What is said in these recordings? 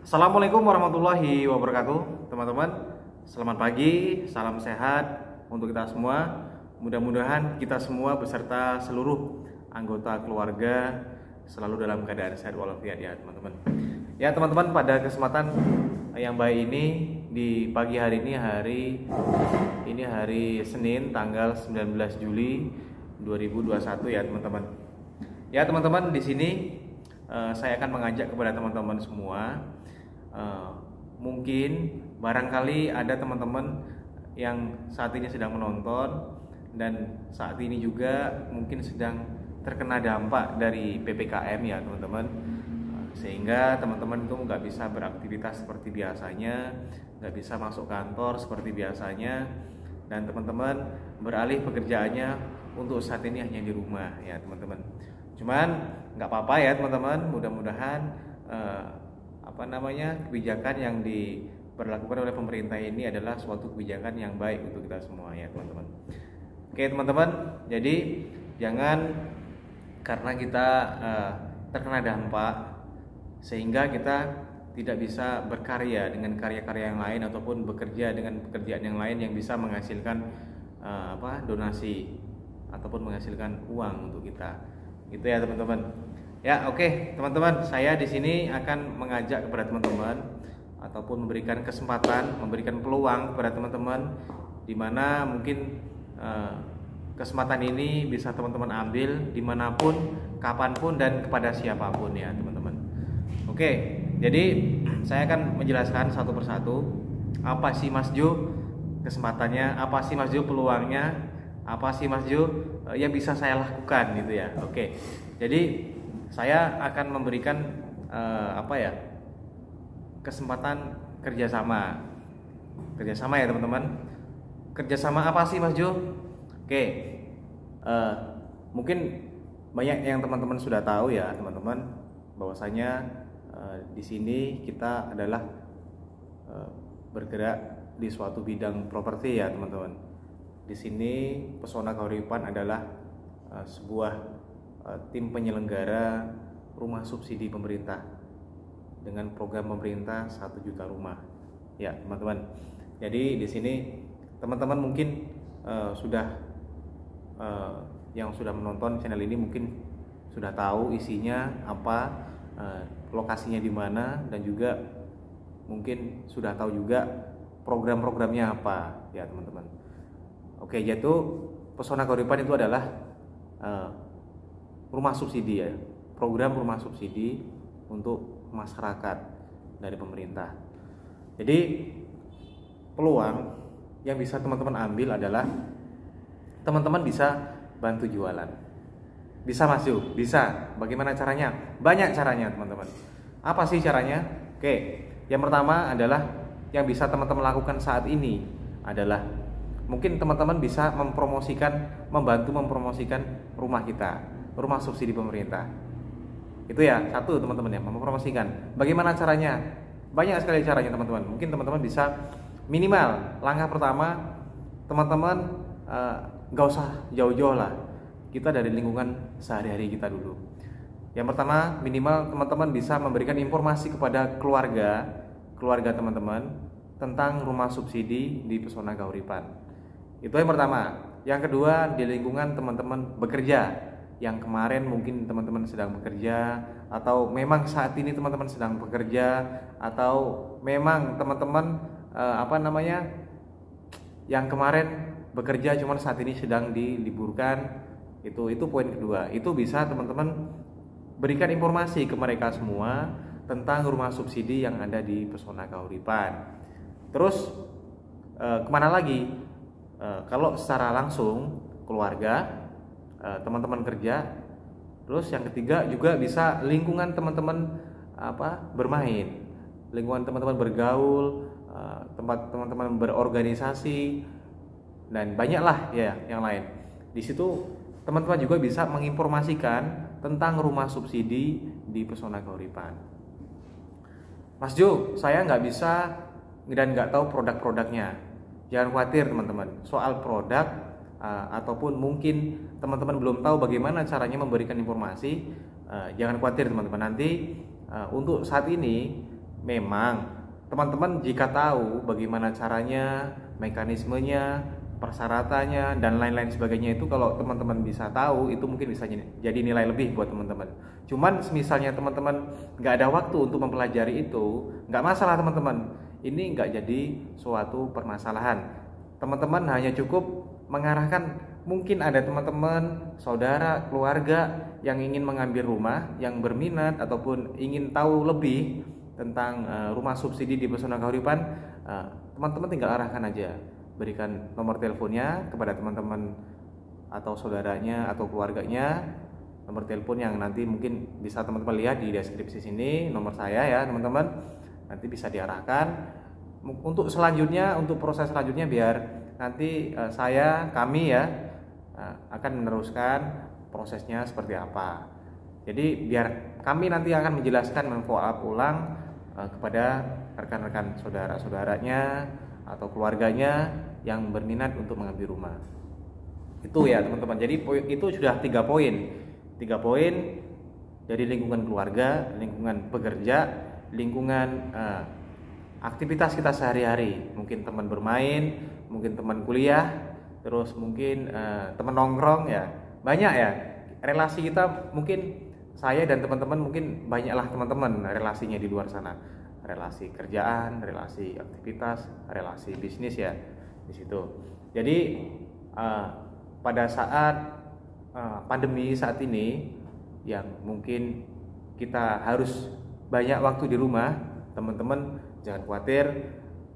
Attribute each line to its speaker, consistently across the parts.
Speaker 1: Assalamualaikum warahmatullahi wabarakatuh, teman-teman. Selamat pagi, salam sehat untuk kita semua. Mudah-mudahan kita semua beserta seluruh anggota keluarga selalu dalam keadaan sehat walafiat ya, teman-teman. Ya, teman-teman, pada kesempatan yang baik ini di pagi hari ini hari Senin tanggal 19 Juli 2021 ya, teman-teman. Ya, teman-teman, di sini saya akan mengajak kepada teman-teman semua. Mungkin barangkali ada teman-teman yang saat ini sedang menonton dan saat ini juga mungkin sedang terkena dampak dari PPKM ya, teman-teman. Sehingga teman-teman itu nggak bisa beraktivitas seperti biasanya, nggak bisa masuk kantor seperti biasanya, dan teman-teman beralih pekerjaannya untuk saat ini hanya di rumah ya, teman-teman. Cuman nggak apa-apa ya, teman-teman. Mudah-mudahan kebijakan yang diberlakukan oleh pemerintah ini adalah suatu kebijakan yang baik untuk kita semua ya, teman-teman. Oke, teman-teman, jadi jangan karena kita terkena dampak sehingga kita tidak bisa berkarya dengan karya-karya yang lain ataupun bekerja dengan pekerjaan yang lain yang bisa menghasilkan donasi ataupun menghasilkan uang untuk kita. Gitu ya, teman-teman. Ya, oke, teman-teman, saya di sini akan mengajak kepada teman-teman ataupun memberikan kesempatan, memberikan peluang kepada teman-teman di mana mungkin kesempatan ini bisa teman-teman ambil dimanapun, kapanpun, dan kepada siapapun ya, teman-teman. Oke, jadi saya akan menjelaskan satu persatu apa sih Mas Jo kesempatannya, apa sih Mas Jo peluangnya, apa sih Mas Jo yang bisa saya lakukan gitu ya. Oke, jadi saya akan memberikan kesempatan kerjasama ya, teman-teman. Kerjasama apa sih Mas Jo? Oke, mungkin banyak yang teman-teman sudah tahu ya, teman-teman, bahwasanya di sini kita adalah bergerak di suatu bidang properti ya, teman-teman. Di sini Pesona Kahuripan adalah sebuah tim penyelenggara rumah subsidi pemerintah dengan program pemerintah 1 juta rumah ya, teman-teman. Jadi di sini teman-teman mungkin yang sudah menonton channel ini mungkin sudah tahu isinya apa, lokasinya di mana, dan juga mungkin sudah tahu juga program-programnya apa ya, teman-teman. Oke, yaitu Pesona Kahuripan itu adalah rumah subsidi ya, program rumah subsidi untuk masyarakat dari pemerintah. Jadi peluang yang bisa teman-teman ambil adalah teman-teman bisa bantu jualan. Bisa Mas Yu? Bisa. Bagaimana caranya? Banyak caranya, teman-teman. Apa sih caranya? Oke, yang pertama adalah yang bisa teman-teman lakukan saat ini adalah mungkin teman-teman bisa membantu mempromosikan rumah kita, rumah subsidi pemerintah. Itu ya, satu, teman-teman ya, mempromosikan. Bagaimana caranya? Banyak sekali caranya, teman-teman. Mungkin teman-teman bisa minimal langkah pertama, teman-teman gak usah jauh-jauh lah. Kita dari lingkungan sehari-hari kita dulu. Yang pertama, minimal teman-teman bisa memberikan informasi kepada keluarga teman-teman tentang rumah subsidi di Pesona Kahuripan. Itu yang pertama. Yang kedua, di lingkungan teman-teman bekerja, yang kemarin mungkin teman-teman sedang bekerja, atau memang saat ini teman-teman sedang bekerja, atau memang teman-teman yang kemarin bekerja cuman saat ini sedang diliburkan. Itu poin kedua. Itu bisa teman-teman berikan informasi ke mereka semua tentang rumah subsidi yang ada di Pesona Kahuripan. Terus kemana lagi? Kalau secara langsung keluarga, teman-teman kerja. Terus yang ketiga juga bisa lingkungan teman-teman bermain, lingkungan teman-teman bergaul, tempat teman-teman berorganisasi, dan banyaklah ya yang lain. Di situ teman-teman juga bisa menginformasikan tentang rumah subsidi di Pesona Kahuripan. Mas Jo, saya nggak bisa dan nggak tahu produk-produknya. Jangan khawatir, teman-teman, soal produk ataupun mungkin teman-teman belum tahu bagaimana caranya memberikan informasi, jangan khawatir, teman-teman. Nanti untuk saat ini memang teman-teman jika tahu bagaimana caranya, mekanismenya, persyaratannya, dan lain-lain sebagainya, itu kalau teman-teman bisa tahu, itu mungkin bisa jadi nilai lebih buat teman-teman. Cuman misalnya teman-teman nggak ada waktu untuk mempelajari itu, nggak masalah teman-teman. Ini nggak jadi suatu permasalahan. Teman-teman hanya cukup mengarahkan, mungkin ada teman-teman, saudara, keluarga yang ingin mengambil rumah, yang berminat ataupun ingin tahu lebih tentang rumah subsidi di Pesona Kahuripan, teman-teman tinggal arahkan aja, berikan nomor teleponnya kepada teman-teman atau saudaranya atau keluarganya, nomor telepon yang nanti mungkin bisa teman-teman lihat di deskripsi sini, nomor saya ya teman-teman. Nanti bisa diarahkan untuk selanjutnya, untuk proses selanjutnya, biar nanti kami ya akan meneruskan prosesnya seperti apa. Jadi biar kami nanti akan menjelaskan, follow up ulang kepada rekan-rekan saudara-saudaranya atau keluarganya yang berminat untuk mengambil rumah. Itu ya teman-teman. Jadi itu sudah 3 poin. 3 poin dari lingkungan keluarga, lingkungan pekerja, lingkungan aktivitas kita sehari-hari. Mungkin teman bermain, mungkin teman kuliah, terus mungkin teman nongkrong ya. Banyak ya relasi kita, mungkin saya dan teman-teman mungkin banyaklah teman-teman relasinya di luar sana. Relasi kerjaan, relasi aktivitas, relasi bisnis ya di situ. Jadi pada saat pandemi saat ini yang mungkin kita harus banyak waktu di rumah, teman-teman jangan khawatir,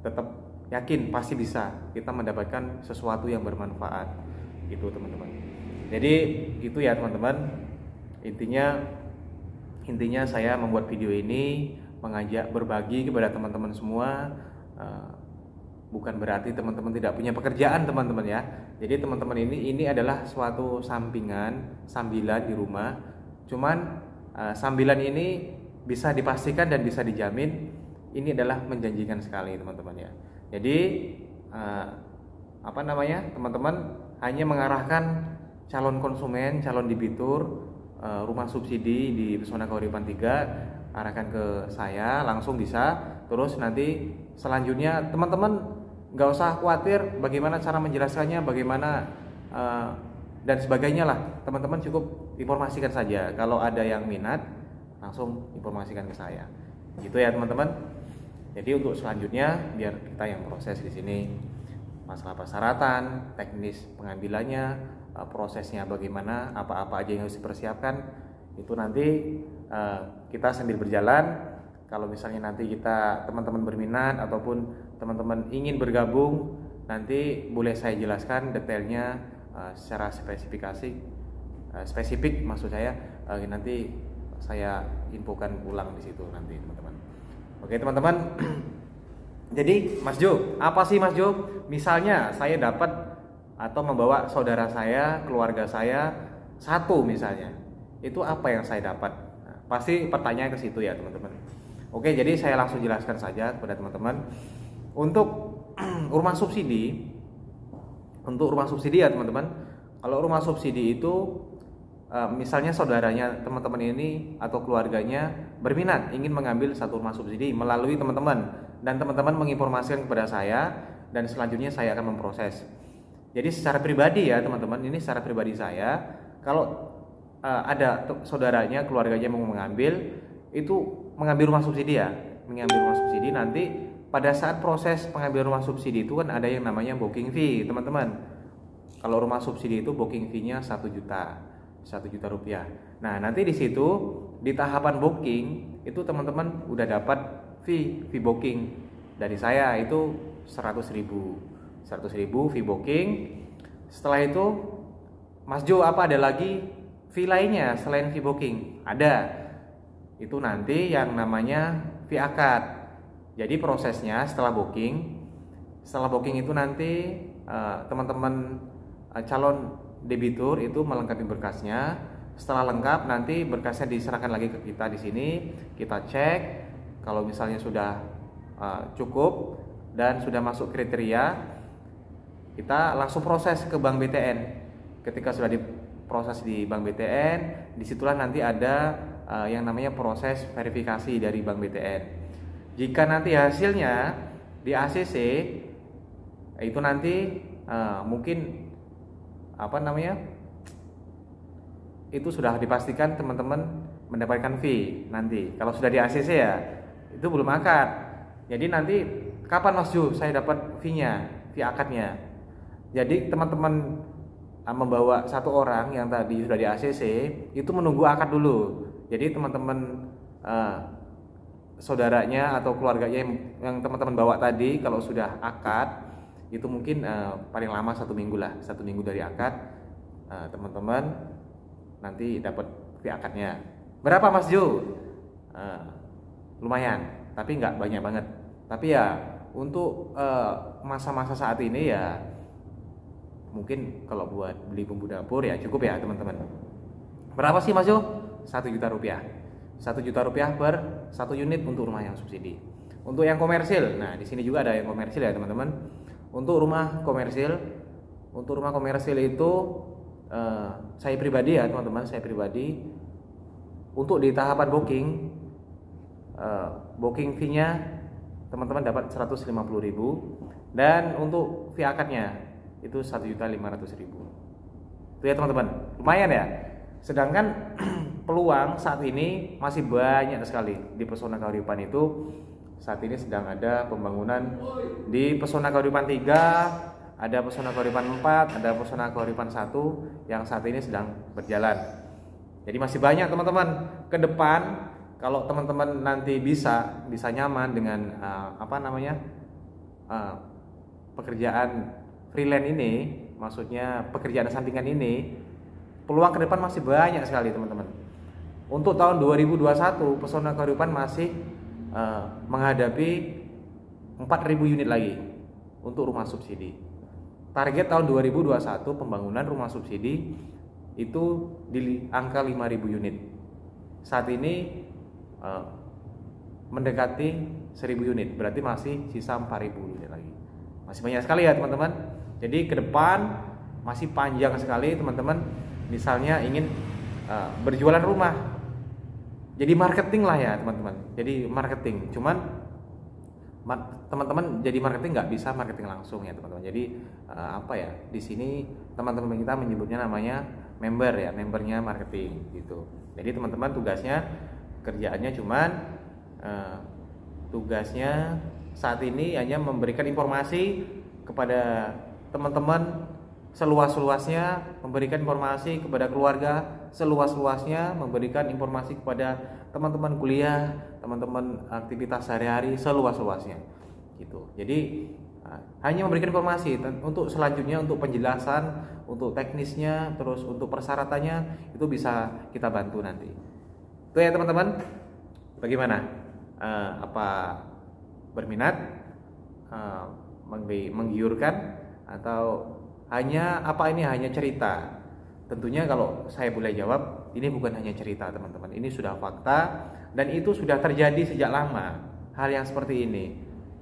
Speaker 1: tetap yakin pasti bisa kita mendapatkan sesuatu yang bermanfaat gitu teman-teman. Jadi itu ya teman-teman, intinya saya membuat video ini mengajak berbagi kepada teman-teman semua. Bukan berarti teman-teman tidak punya pekerjaan teman-teman ya. Jadi teman-teman ini adalah suatu sambilan di rumah. Cuman sambilan ini bisa dipastikan dan bisa dijamin ini adalah menjanjikan sekali teman-teman ya. Jadi teman-teman hanya mengarahkan calon konsumen, calon debitur rumah subsidi di Pesona Kahuripan 3, arahkan ke saya langsung bisa. Terus nanti selanjutnya teman-teman nggak usah khawatir bagaimana cara menjelaskannya, bagaimana dan sebagainya lah. Teman-teman cukup informasikan saja. Kalau ada yang minat, langsung informasikan ke saya. Gitu ya teman-teman. Jadi untuk selanjutnya biar kita yang proses di sini, masalah persyaratan, teknis pengambilannya, prosesnya bagaimana, apa-apa aja yang harus dipersiapkan, itu nanti kita sambil berjalan. Kalau misalnya nanti teman-teman berminat ataupun teman-teman ingin bergabung, nanti boleh saya jelaskan detailnya secara spesifik maksud saya, nanti saya infokan ulang di situ nanti teman-teman. Oke teman-teman. Jadi Mas Jo, apa sih Mas Jo? Misalnya saya dapat atau membawa saudara saya, keluarga saya satu misalnya, itu apa yang saya dapat? Nah, pasti pertanyaan ke situ ya teman-teman. Oke, jadi saya langsung jelaskan saja kepada teman-teman. Untuk rumah subsidi ya teman-teman. Kalau rumah subsidi itu misalnya saudaranya teman-teman ini atau keluarganya berminat ingin mengambil satu rumah subsidi melalui teman-teman, dan teman-teman menginformasikan kepada saya, dan selanjutnya saya akan memproses. Jadi secara pribadi ya teman-teman, ini secara pribadi saya, kalau ada saudaranya, keluarganya mau mengambil rumah subsidi ya, mengambil rumah subsidi, nanti pada saat proses pengambilan rumah subsidi itu kan ada yang namanya booking fee teman-teman. Kalau rumah subsidi itu booking fee-nya 1 juta rupiah. Nah nanti di situ di tahapan booking itu teman-teman udah dapat fee booking dari saya itu 100.000 fee booking. Setelah itu Mas Jo, apa ada lagi fee lainnya selain fee booking? Ada. Itu nanti yang namanya fee akad. Jadi prosesnya setelah booking itu nanti teman-teman calon debitur itu melengkapi berkasnya. Setelah lengkap nanti berkasnya diserahkan lagi ke kita di sini. Kita cek kalau misalnya sudah cukup dan sudah masuk kriteria, kita langsung proses ke Bank BTN. Ketika sudah diproses di Bank BTN, disitulah nanti ada yang namanya proses verifikasi dari Bank BTN. Jika nanti hasilnya di ACC itu nanti mungkin itu sudah dipastikan teman-teman mendapatkan fee nanti. Kalau sudah di ACC ya itu belum akad. Jadi nanti kapan Mas Ju saya dapat fee-nya, fee akadnya? Jadi teman-teman membawa satu orang yang tadi sudah di ACC itu menunggu akad dulu. Jadi teman-teman saudaranya atau keluarganya yang teman-teman bawa tadi kalau sudah akad itu mungkin paling lama 1 minggu lah, 1 minggu dari akad teman-teman nanti dapat fee akadnya. Berapa Mas Jo? Lumayan, tapi nggak banyak banget. Tapi ya untuk masa-masa saat ini ya mungkin kalau buat beli bumbu dapur ya cukup ya teman-teman. Berapa sih Mas Jo? 1 juta rupiah. 1 juta rupiah per 1 unit untuk rumah yang subsidi. Untuk yang komersil, nah di sini juga ada yang komersil ya teman-teman. Untuk rumah komersil itu saya pribadi ya teman-teman, saya pribadi untuk di tahapan booking fee-nya teman-teman dapat 150.000 dan untuk fee akadnya itu 1.500.000. Itu ya teman-teman, lumayan ya. Sedangkan peluang saat ini masih banyak sekali di Pesona Kahuripan itu. Saat ini sedang ada pembangunan di Pesona Kahuripan 3, ada Pesona Kahuripan 4, ada Pesona Kahuripan 1 yang saat ini sedang berjalan. Jadi masih banyak teman-teman. Ke depan kalau teman-teman nanti bisa nyaman dengan pekerjaan freelance ini, maksudnya pekerjaan sampingan ini, peluang ke depan masih banyak sekali teman-teman. Untuk tahun 2021 Pesona Kahuripan masih menghadapi 4.000 unit lagi untuk rumah subsidi. Target tahun 2021 pembangunan rumah subsidi itu di angka 5.000 unit. Saat ini mendekati 1.000 unit, berarti masih sisa 4.000 unit lagi. Masih banyak sekali ya teman-teman. Jadi ke depan masih panjang sekali teman-teman. Misalnya ingin berjualan rumah, jadi marketing lah ya teman-teman. Jadi marketing, cuman teman-teman jadi marketing nggak bisa marketing langsung ya teman-teman. Jadi di sini teman-teman kita menyebutnya namanya member ya, membernya marketing gitu. Jadi teman-teman kerjaannya cuman tugasnya saat ini hanya memberikan informasi kepada teman-teman seluas-luasnya, memberikan informasi kepada keluarga seluas-luasnya, memberikan informasi kepada teman-teman kuliah, teman-teman aktivitas sehari-hari seluas-luasnya gitu. Jadi hanya memberikan informasi untuk selanjutnya, untuk penjelasan, untuk teknisnya, terus untuk persyaratannya itu bisa kita bantu nanti. Itu ya teman-teman. Bagaimana? Apa berminat? Menggiurkan atau hanya cerita? Tentunya kalau saya boleh jawab, ini bukan hanya cerita teman-teman, ini sudah fakta dan itu sudah terjadi sejak lama hal yang seperti ini.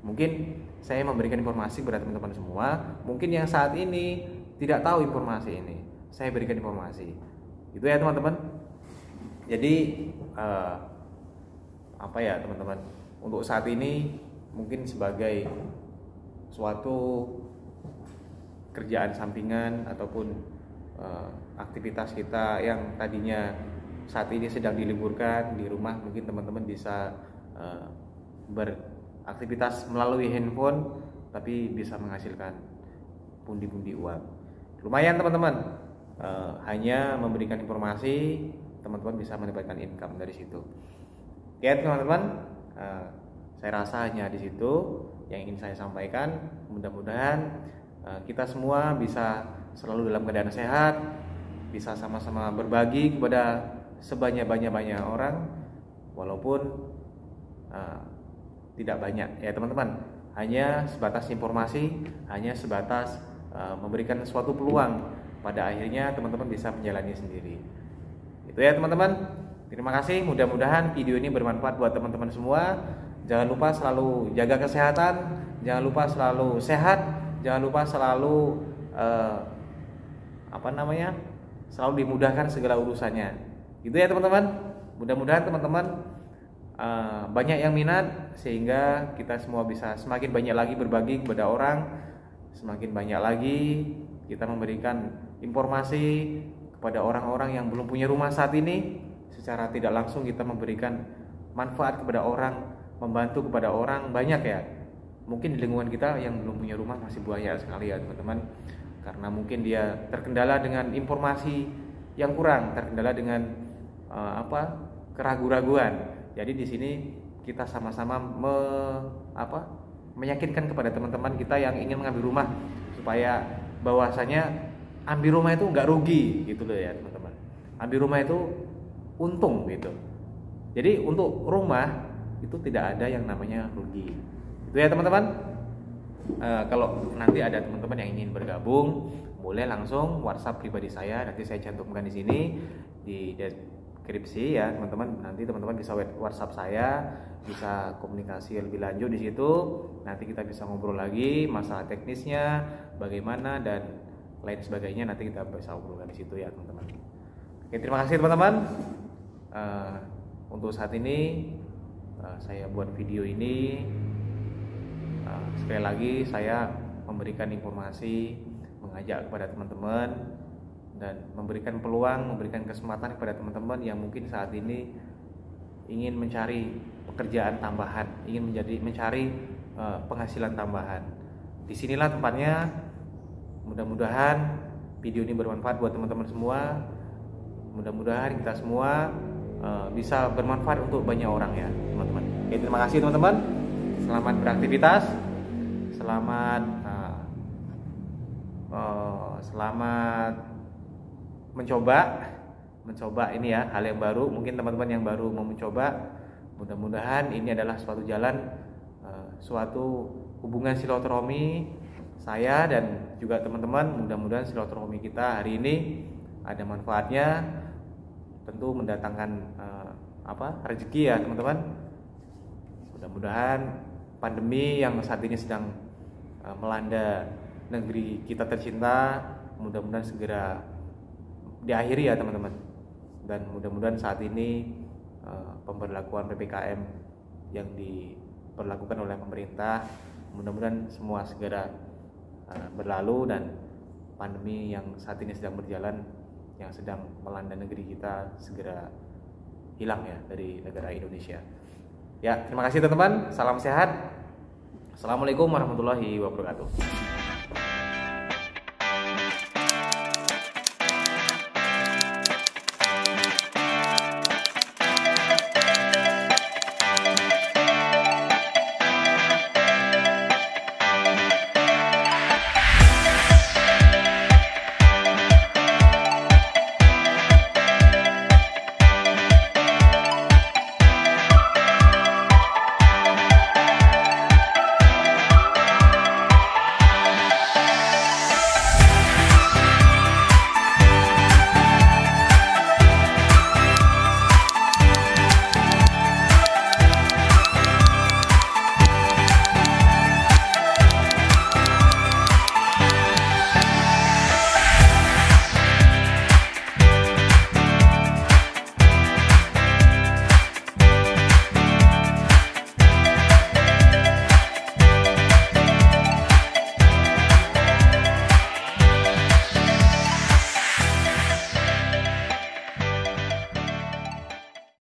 Speaker 1: Mungkin saya memberikan informasi kepada teman-teman semua, mungkin yang saat ini tidak tahu informasi ini, saya berikan informasi. Itu ya teman-teman. Jadi teman-teman, untuk saat ini mungkin sebagai suatu kerjaan sampingan ataupun aktivitas kita yang tadinya saat ini sedang diliburkan di rumah, mungkin teman-teman bisa beraktivitas melalui handphone tapi bisa menghasilkan pundi-pundi uang. Lumayan teman-teman, hanya memberikan informasi, teman-teman bisa mendapatkan income dari situ. Ya teman-teman, saya rasa hanya di situ yang ingin saya sampaikan. Mudah-mudahan kita semua bisa selalu dalam keadaan sehat, bisa sama-sama berbagi kepada sebanyak-banyak orang, walaupun tidak banyak ya teman-teman. Hanya sebatas informasi, hanya sebatas memberikan suatu peluang, pada akhirnya teman-teman bisa menjalani sendiri. Itu ya teman-teman. Terima kasih, mudah-mudahan video ini bermanfaat buat teman-teman semua. Jangan lupa selalu jaga kesehatan, jangan lupa selalu sehat, jangan lupa selalu selalu dimudahkan segala urusannya. Gitu ya teman-teman. Mudah-mudahan teman-teman banyak yang minat, sehingga kita semua bisa semakin banyak lagi berbagi kepada orang, semakin banyak lagi kita memberikan informasi kepada orang-orang yang belum punya rumah saat ini. Secara tidak langsung kita memberikan manfaat kepada orang, membantu kepada orang banyak ya. Mungkin di lingkungan kita yang belum punya rumah masih banyak sekali ya teman-teman, karena mungkin dia terkendala dengan informasi yang kurang, terkendala dengan keraguan-raguan. Jadi di sini kita sama-sama meyakinkan kepada teman-teman kita yang ingin mengambil rumah, supaya bahwasanya ambil rumah itu nggak rugi gitu loh ya teman-teman. Ambil rumah itu untung gitu. Jadi untuk rumah itu tidak ada yang namanya rugi. Itu ya teman-teman. Kalau nanti ada teman-teman yang ingin bergabung, boleh langsung WhatsApp pribadi saya. Nanti saya cantumkan di sini di deskripsi ya teman-teman. Nanti teman-teman bisa WhatsApp saya, bisa komunikasi lebih lanjut di situ. Nanti kita bisa ngobrol lagi masalah teknisnya, bagaimana dan lain sebagainya. Nanti kita bisa ngobrol di situ ya teman-teman. Oke, terima kasih teman-teman. Untuk saat ini saya buat video ini. Sekali lagi saya memberikan informasi, mengajak kepada teman-teman, dan memberikan peluang, memberikan kesempatan kepada teman-teman yang mungkin saat ini ingin mencari pekerjaan tambahan, ingin mencari penghasilan tambahan. Disinilah tempatnya. Mudah-mudahan video ini bermanfaat buat teman-teman semua. Mudah-mudahan kita semua bisa bermanfaat untuk banyak orang ya teman-teman. Oke, terima kasih teman-teman. Selamat beraktivitas. Selamat mencoba ini ya, hal yang baru. Mungkin teman-teman yang baru mau mencoba, mudah-mudahan ini adalah suatu jalan, suatu hubungan silaturahmi saya dan juga teman-teman. Mudah-mudahan silaturahmi kita hari ini ada manfaatnya, tentu mendatangkan rezeki ya teman-teman. Mudah-mudahan pandemi yang saat ini sedang melanda negeri kita tercinta, mudah-mudahan segera diakhiri ya teman-teman. Dan mudah-mudahan saat ini pemberlakuan PPKM yang diberlakukan oleh pemerintah, mudah-mudahan semua segera berlalu dan pandemi yang saat ini sedang berjalan, yang sedang melanda negeri kita, segera hilang ya dari negara Indonesia. Ya, terima kasih teman-teman. Salam sehat. Assalamualaikum warahmatullahi wabarakatuh.